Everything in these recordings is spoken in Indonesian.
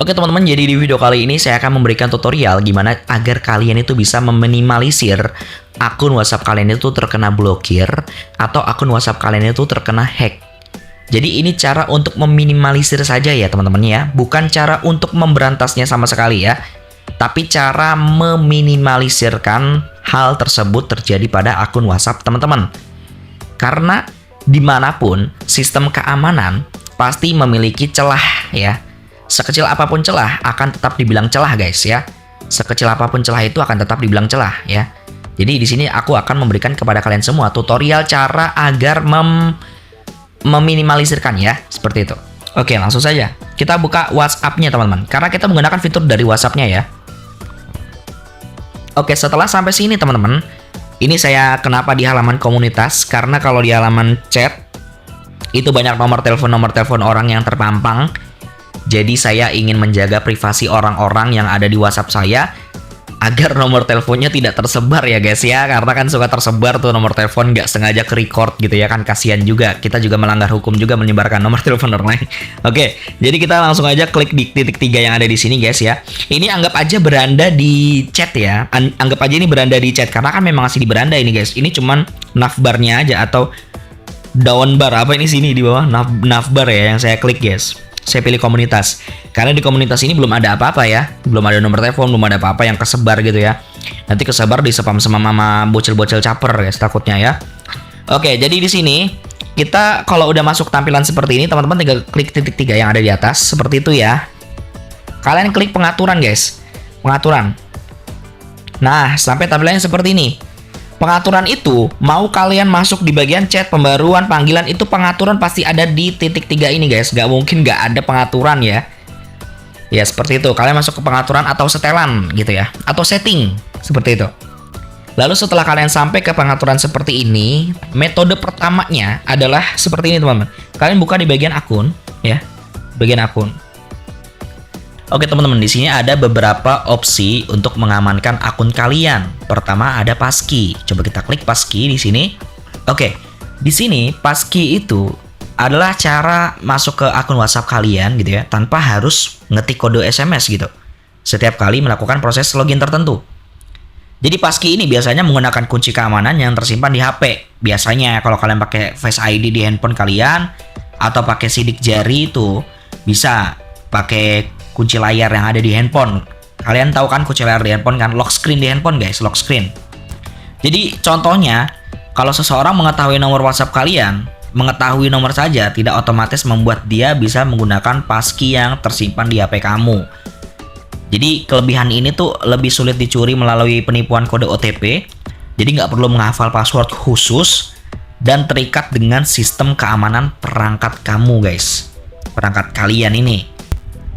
Oke teman-teman, jadi di video kali ini saya akan memberikan tutorial gimana agar kalian itu bisa meminimalisir akun WhatsApp kalian itu terkena blokir atau akun WhatsApp kalian itu terkena hack. Jadi ini cara untuk meminimalisir saja ya teman-teman ya, bukan cara untuk memberantasnya sama sekali ya, tapi cara meminimalisirkan hal tersebut terjadi pada akun WhatsApp teman-teman. Karena dimanapun sistem keamanan pasti memiliki celah ya. Sekecil apapun celah akan tetap dibilang celah guys ya. Sekecil apapun celah itu akan tetap dibilang celah ya. Jadi di sini aku akan memberikan kepada kalian semua tutorial cara agar meminimalisirkan ya, seperti itu. Oke, langsung saja kita buka WhatsApp-nya teman-teman. Karena kita menggunakan fitur dari WhatsApp-nya ya. Oke, setelah sampai sini teman-teman, ini saya kenapa di halaman komunitas, karena kalau di halaman chat itu banyak nomor telepon orang yang terpampang. Jadi saya ingin menjaga privasi orang-orang yang ada di WhatsApp saya agar nomor teleponnya tidak tersebar ya guys ya. Karena kan suka tersebar tuh nomor telepon nggak sengaja ke-record gitu ya kan, kasihan juga. Kita juga melanggar hukum juga menyebarkan nomor telepon orang lain. Oke, jadi kita langsung aja klik di titik 3 yang ada di sini guys ya. Ini anggap aja beranda di chat ya. Anggap aja ini beranda di chat karena kan memang masih di beranda ini guys. Ini cuman navbarnya aja atau down bar apa ini sini di bawah navbar ya yang saya klik guys. Saya pilih komunitas karena di komunitas ini belum ada apa-apa ya, belum ada nomor telepon, belum ada apa-apa yang kesebar gitu ya. Nanti kesebar di spam sama mama bocil-bocil caper guys takutnya ya. Oke, jadi di sini kita kalau udah masuk tampilan seperti ini teman-teman tinggal klik titik 3 yang ada di atas seperti itu ya. Kalian klik pengaturan guys, pengaturan. Nah, sampai tampilannya seperti ini. Pengaturan itu, mau kalian masuk di bagian chat, pembaruan, panggilan, itu pengaturan pasti ada di titik 3 ini guys. Gak mungkin gak ada pengaturan ya. Ya seperti itu, kalian masuk ke pengaturan atau setelan gitu ya. Atau setting, seperti itu. Lalu setelah kalian sampai ke pengaturan seperti ini, metode pertamanya adalah seperti ini teman-teman. Kalian buka di bagian akun ya, bagian akun. Oke teman-teman, di sini ada beberapa opsi untuk mengamankan akun kalian. Pertama ada passkey. Coba kita klik passkey di sini. Oke, di sini passkey itu adalah cara masuk ke akun WhatsApp kalian gitu ya, tanpa harus ngetik kode SMS gitu. Setiap kali melakukan proses login tertentu. Jadi passkey ini biasanya menggunakan kunci keamanan yang tersimpan di HP. Biasanya kalau kalian pakai Face ID di handphone kalian atau pakai sidik jari itu bisa pakai kunci layar yang ada di handphone. Kalian tahu kan kunci layar di handphone kan, lock screen di handphone guys, lock screen. Jadi contohnya, kalau seseorang mengetahui nomor WhatsApp kalian, mengetahui nomor saja tidak otomatis membuat dia bisa menggunakan passkey yang tersimpan di HP kamu. Jadi kelebihan ini tuh lebih sulit dicuri melalui penipuan kode OTP. Jadi nggak perlu menghafal password khusus dan terikat dengan sistem keamanan perangkat kamu guys, perangkat kalian ini.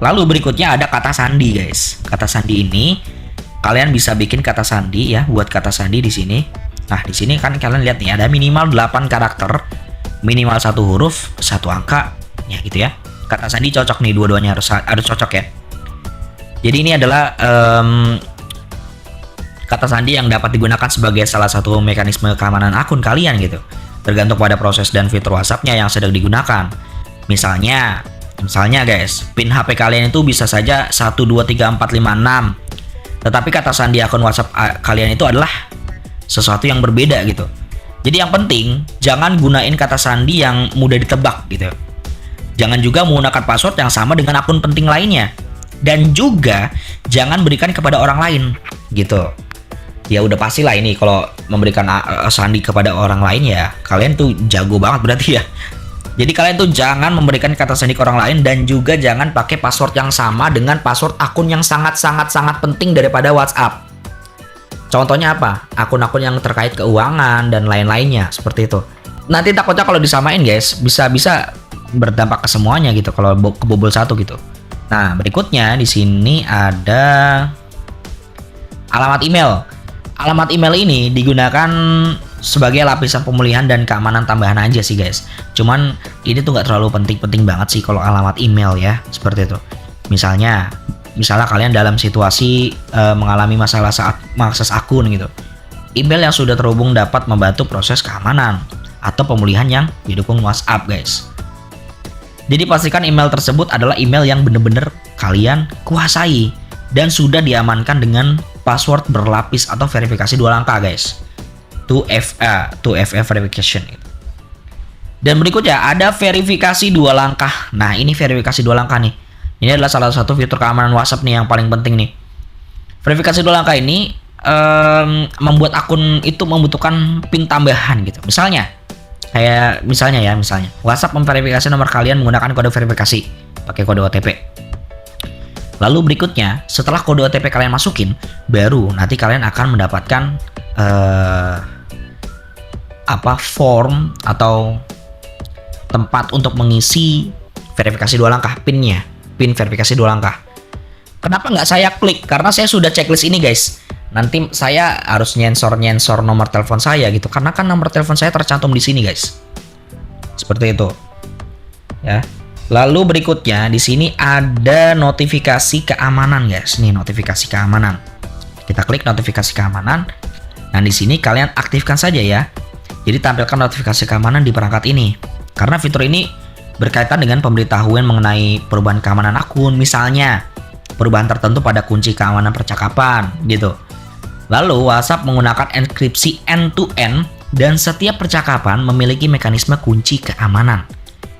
Lalu berikutnya ada kata sandi guys. Kata sandi ini kalian bisa bikin kata sandi ya, buat kata sandi di sini. Nah, di sini kan kalian lihat nih ada minimal 8 karakter, minimal 1 huruf, 1 angka, ya gitu ya. Kata sandi cocok nih, dua-duanya harus cocok ya. Jadi ini adalah kata sandi yang dapat digunakan sebagai salah satu mekanisme keamanan akun kalian gitu. Tergantung pada proses dan fitur WhatsApp-nya yang sedang digunakan. Misalnya guys, PIN HP kalian itu bisa saja 123456. Tetapi kata sandi akun WhatsApp kalian itu adalah sesuatu yang berbeda gitu. Jadi yang penting, jangan gunain kata sandi yang mudah ditebak gitu. Jangan juga menggunakan password yang sama dengan akun penting lainnya. Dan juga jangan berikan kepada orang lain gitu. Ya udah pastilah ini kalau memberikan sandi kepada orang lain ya, kalian tuh jago banget berarti ya. Jadi kalian tuh jangan memberikan kata sandi ke orang lain dan juga jangan pakai password yang sama dengan password akun yang sangat penting daripada WhatsApp. Contohnya apa? Akun-akun yang terkait keuangan dan lain-lainnya seperti itu. Nanti takutnya kalau disamain guys, bisa berdampak ke semuanya gitu kalau kebobol satu gitu. Nah, berikutnya di sini ada alamat email. Alamat email ini digunakan sebagai lapisan pemulihan dan keamanan tambahan aja sih guys. Cuman ini tuh nggak terlalu penting banget sih kalau alamat email ya, seperti itu. Misalnya kalian dalam situasi mengalami masalah saat mengakses akun gitu. Email yang sudah terhubung dapat membantu proses keamanan atau pemulihan yang didukung WhatsApp guys. Jadi pastikan email tersebut adalah email yang benar-benar kalian kuasai dan sudah diamankan dengan password berlapis atau verifikasi 2 langkah, guys. 2FA verification. Dan berikutnya ada verifikasi 2 langkah. Nah, ini verifikasi 2 langkah nih. Ini adalah salah satu fitur keamanan WhatsApp nih yang paling penting nih. Verifikasi 2 langkah ini membuat akun itu membutuhkan PIN tambahan gitu. Misalnya WhatsApp memverifikasi nomor kalian menggunakan kode verifikasi pakai kode OTP. Lalu berikutnya, setelah kode OTP kalian masukin, baru nanti kalian akan mendapatkan form atau tempat untuk mengisi verifikasi 2 langkah PIN-nya, PIN verifikasi 2 langkah. Kenapa nggak saya klik? Karena saya sudah checklist ini, guys. Nanti saya harus nyensor nomor telepon saya gitu, karena kan nomor telepon saya tercantum di sini, guys. Seperti itu. Ya. Lalu berikutnya di sini ada notifikasi keamanan, guys. Nih, notifikasi keamanan. Kita klik notifikasi keamanan. Nah, di sini kalian aktifkan saja ya. Jadi tampilkan notifikasi keamanan di perangkat ini. Karena fitur ini berkaitan dengan pemberitahuan mengenai perubahan keamanan akun, misalnya perubahan tertentu pada kunci keamanan percakapan gitu. Lalu WhatsApp menggunakan enkripsi end-to-end dan setiap percakapan memiliki mekanisme kunci keamanan.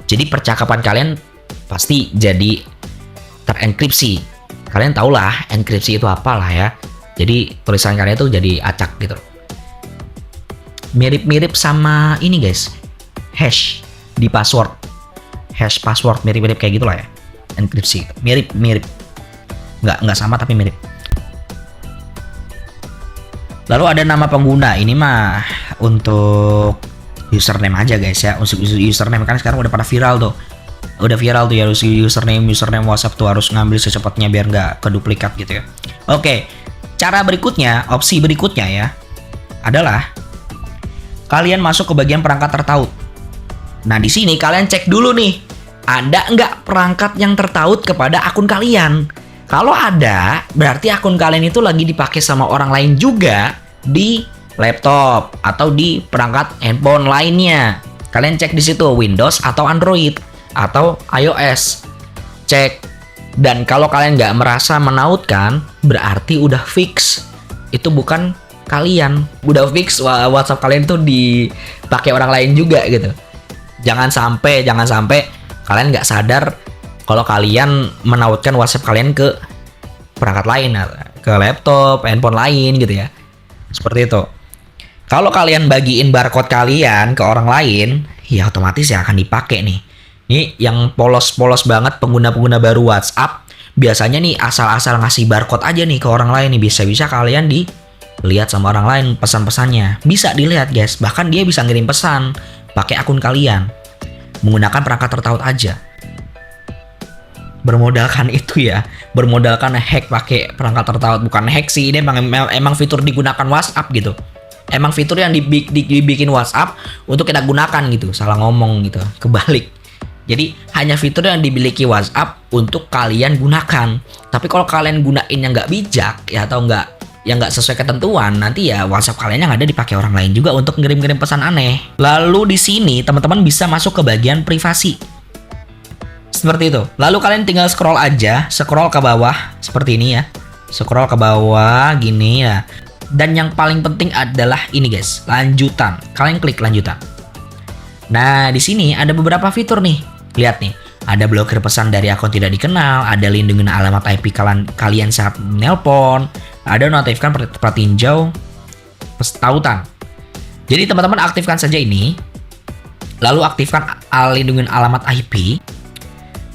Jadi percakapan kalian pasti jadi terenkripsi. Kalian tahulah enkripsi itu apalah ya. Jadi tulisan kalian itu jadi acak gitu. Mirip-mirip sama ini, guys. Hash di password. Hash password mirip-mirip kayak gitulah ya. Enkripsi. Mirip-mirip. Nggak sama tapi mirip. Lalu ada nama pengguna. Ini mah untuk username aja, guys ya. Untuk username kan sekarang udah pada viral tuh. Udah viral tuh ya username WhatsApp tuh harus ngambil secepatnya biar nggak keduplikat gitu ya. Oke. Cara berikutnya, opsi berikutnya ya adalah kalian masuk ke bagian perangkat tertaut. Nah, di sini kalian cek dulu nih, ada nggak perangkat yang tertaut kepada akun kalian. Kalau ada, berarti akun kalian itu lagi dipakai sama orang lain juga di laptop atau di perangkat handphone lainnya. Kalian cek di situ Windows atau Android atau iOS. Cek. Dan kalau kalian nggak merasa menautkan, berarti udah fix. Itu bukan kalian. Udah fix WhatsApp kalian tuh dipakai orang lain juga gitu. Jangan sampai kalian nggak sadar kalau kalian menautkan WhatsApp kalian ke perangkat lain, ke laptop, handphone lain gitu ya. Seperti itu. Kalau kalian bagiin barcode kalian ke orang lain, ya otomatis ya akan dipakai nih. Ini yang polos-polos banget pengguna-pengguna baru WhatsApp. Biasanya nih asal-asal ngasih barcode aja nih ke orang lain nih. Bisa-bisa kalian dilihat sama orang lain pesan-pesannya. Bisa dilihat, guys. Bahkan dia bisa ngirim pesan pakai akun kalian. Menggunakan perangkat tertaut aja. Bermodalkan itu ya. Bermodalkan hack pakai perangkat tertaut. Bukan hack sih. Ini emang fitur digunakan WhatsApp gitu. Emang fitur yang dibikin WhatsApp untuk kita gunakan gitu. Salah ngomong gitu. Kebalik. Jadi hanya fitur yang dimiliki WhatsApp untuk kalian gunakan. Tapi kalau kalian gunainnya nggak bijak ya atau nggak sesuai ketentuan, nanti ya WhatsApp kalian yang ada dipakai orang lain juga untuk ngirim-ngirim pesan aneh. Lalu di sini teman-teman bisa masuk ke bagian privasi. Seperti itu. Lalu kalian tinggal scroll ke bawah seperti ini ya. Scroll ke bawah gini ya. Dan yang paling penting adalah ini, guys, lanjutan. Kalian klik lanjutan. Nah, di sini ada beberapa fitur nih. Lihat nih, ada blokir pesan dari akun tidak dikenal, ada lindungi alamat IP kalian saat menelpon, ada notifikasi pratinjau tautan. Jadi teman-teman aktifkan saja ini, lalu aktifkan lindungi alamat IP.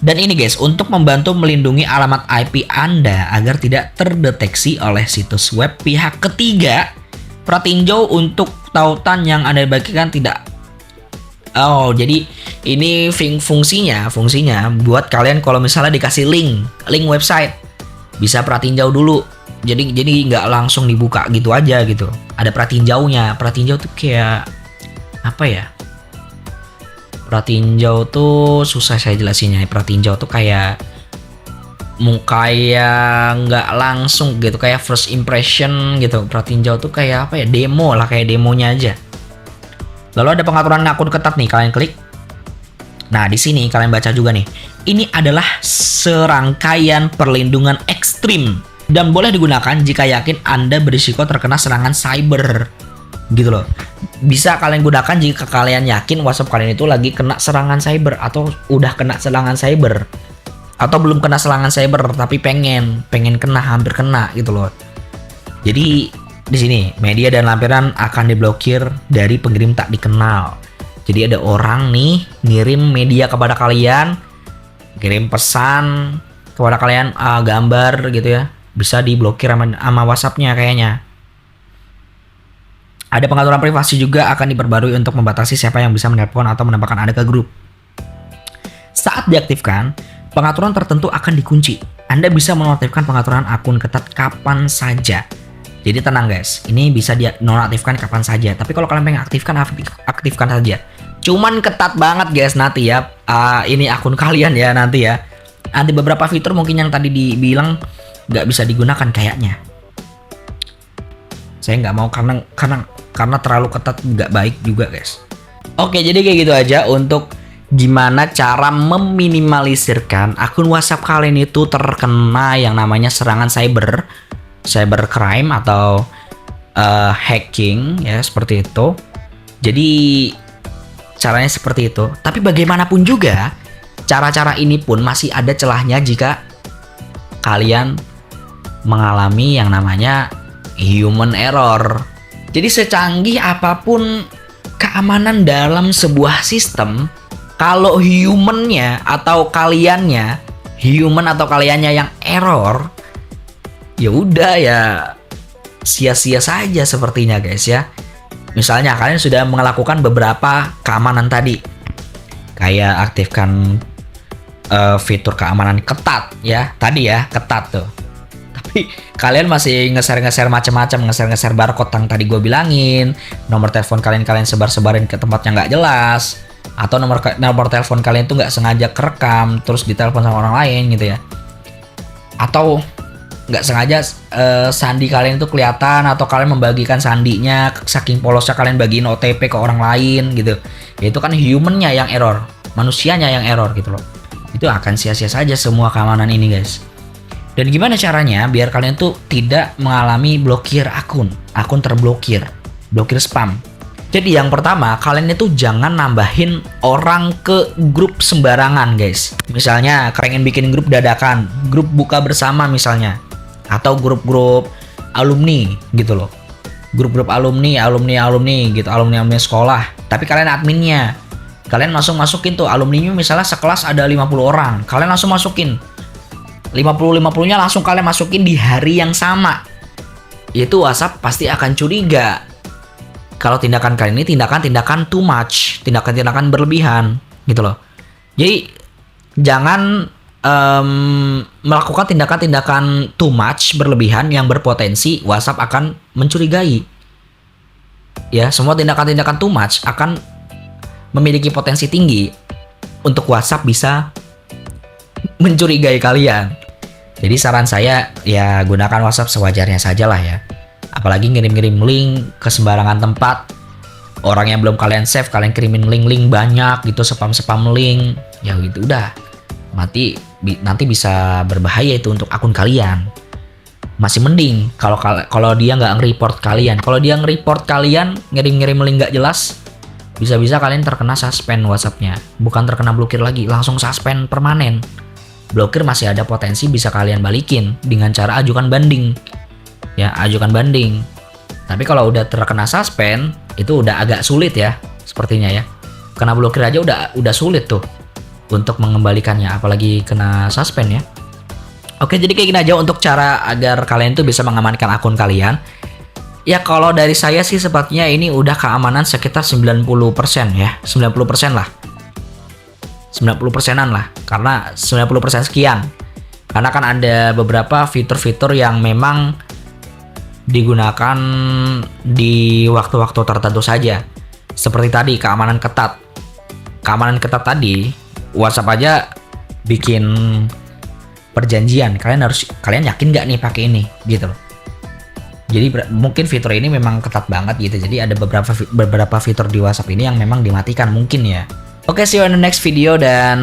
Dan ini, guys, untuk membantu melindungi alamat IP Anda agar tidak terdeteksi oleh situs web pihak ketiga. Pratinjau untuk tautan yang Anda bagikan tidak. Oh, jadi ini fungsinya buat kalian kalau misalnya dikasih link website bisa pratinjau dulu. Jadi nggak langsung dibuka gitu aja gitu. Ada pratinjaunya. Pratinjau tuh kayak apa ya? Pratinjau tuh susah saya jelasinnya. Pratinjau tuh kayak nggak langsung gitu, kayak first impression gitu. Pratinjau tuh kayak apa ya? Demo lah, kayak demonya aja. Lalu ada pengaturan akun ketat nih, kalian klik. Nah, di sini kalian baca juga nih. Ini adalah serangkaian perlindungan ekstrim dan boleh digunakan jika yakin Anda berisiko terkena serangan cyber. Gitu loh. Bisa kalian gunakan jika kalian yakin WhatsApp kalian itu lagi kena serangan cyber atau udah kena serangan cyber. Atau belum kena serangan cyber tapi pengen kena, hampir kena gitu loh. Jadi di sini media dan lampiran akan diblokir dari pengirim tak dikenal. Jadi ada orang nih ngirim media kepada kalian, kirim pesan kepada kalian, gambar gitu ya, bisa diblokir sama WhatsApp-nya kayaknya. Ada pengaturan privasi juga akan diperbarui untuk membatasi siapa yang bisa menelpon atau menambahkan Anda ke grup. Saat diaktifkan, pengaturan tertentu akan dikunci. Anda bisa menonaktifkan pengaturan akun ketat kapan saja. Jadi tenang guys, ini bisa dinonaktifkan kapan saja. Tapi kalau kalian pengen aktifkan saja. Cuman ketat banget guys nanti ya. Ini akun kalian ya nanti ya. Nanti beberapa fitur mungkin yang tadi dibilang nggak bisa digunakan kayaknya. Saya nggak mau karena terlalu ketat, nggak baik juga guys. Oke, jadi kayak gitu aja untuk gimana cara meminimalisirkan akun WhatsApp kalian itu terkena yang namanya serangan cybercrime atau hacking ya, seperti itu. Jadi caranya seperti itu. Tapi bagaimanapun juga cara-cara ini pun masih ada celahnya jika kalian mengalami yang namanya human error. Jadi secanggih apapun keamanan dalam sebuah sistem, kalau human atau kaliannya yang error, ya udah ya sia-sia saja sepertinya guys ya. Misalnya kalian sudah melakukan beberapa keamanan tadi, kayak aktifkan fitur keamanan ketat ya, tadi ya ketat tuh. Tapi kalian masih nge-share macam-macam, nge-share barcode yang tadi gue bilangin, nomor telepon kalian sebar-sebarin ke tempat yang nggak jelas, atau nomor telepon kalian tuh nggak sengaja kerekam terus ditelepon sama orang lain gitu ya, atau nggak sengaja sandi kalian itu kelihatan, atau kalian membagikan sandinya saking polosnya kalian bagiin OTP ke orang lain gitu. Ya itu kan humannya yang error, manusianya yang error gitu loh. Itu akan sia-sia saja semua keamanan ini guys. Dan gimana caranya biar kalian tuh tidak mengalami blokir akun terblokir, blokir spam. Jadi yang pertama, kalian itu jangan nambahin orang ke grup sembarangan guys. Misalnya pengen bikin grup dadakan, grup buka bersama misalnya, atau grup-grup alumni gitu loh. Grup-grup alumni gitu, alumni sekolah. Tapi kalian adminnya. Kalian langsung masukin tuh alumninya, misalnya sekelas ada 50 orang. Kalian langsung masukin 50-50-nya langsung kalian masukin di hari yang sama. Itu WhatsApp pasti akan curiga kalau tindakan kalian ini tindakan too much, tindakan berlebihan gitu loh. Jadi jangan melakukan tindakan too much, berlebihan yang berpotensi WhatsApp akan mencurigai. Ya, semua tindakan too much akan memiliki potensi tinggi untuk WhatsApp bisa mencurigai kalian. Jadi saran saya ya gunakan WhatsApp sewajarnya saja lah ya. Apalagi ngirim-ngirim link ke sembarangan tempat. Orang yang belum kalian save, kalian kirimin link-link banyak gitu, spam link. Ya gitu udah. Nanti bisa berbahaya itu untuk akun kalian. Masih mending kalau dia nggak nge-report kalian. Kalau dia nge-report kalian, ngirim-ngirim link nggak jelas, bisa-bisa kalian terkena suspend WhatsApp-nya. Bukan terkena blokir lagi, langsung suspend permanen. Blokir masih ada potensi bisa kalian balikin dengan cara ajukan banding. Ya, ajukan banding. Tapi kalau udah terkena suspend, itu udah agak sulit ya, sepertinya ya. Kena blokir aja udah sulit tuh untuk mengembalikannya, apalagi kena suspend ya. Oke, jadi kayak gini aja untuk cara agar kalian tuh bisa mengamankan akun kalian. Ya kalau dari saya sih sepertinya ini udah keamanan sekitar 90% ya. 90% lah. 90%-an lah. Karena 90% sekian. Karena kan ada beberapa fitur-fitur yang memang digunakan di waktu-waktu tertentu saja. Seperti tadi keamanan ketat. Keamanan ketat tadi, WhatsApp aja bikin perjanjian. Kalian yakin nggak nih pakai ini gitu loh. Jadi mungkin fitur ini memang ketat banget gitu. Jadi ada beberapa fitur di WhatsApp ini yang memang dimatikan mungkin ya. Oke, see you in the next video dan